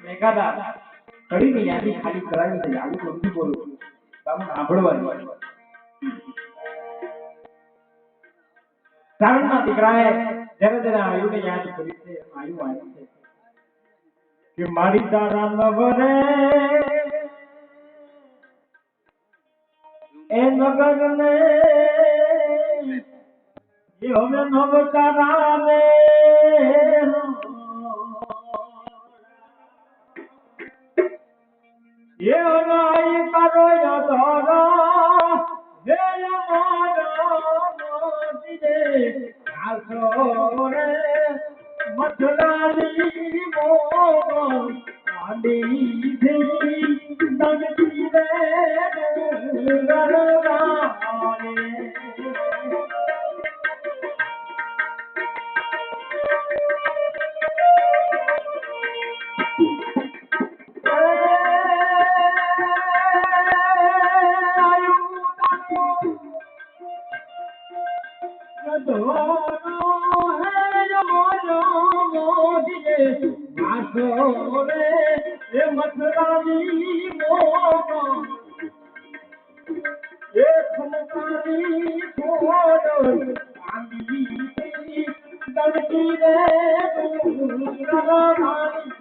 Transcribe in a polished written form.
મેઘાદા કડીની યાદી ખાલી કરાવી છે આવું તો નથી બોલું બાબુ સાંભળવાનું સાવણના દીકરાએ જ્યારે આયુને યાદ કરી છે આયુ આવ્યું છે કે મારી તારા નવરે એ નગરને એ હવે નવતારા રે એ અનાઈ કરો ધરા હે મારા મોદીને આસો રે મથરાની મોગન આંધી થી નગતી રે ગરગાને મથરાની મોગન ખમકાની ફોડ આંધી દડકી રે ગરગાની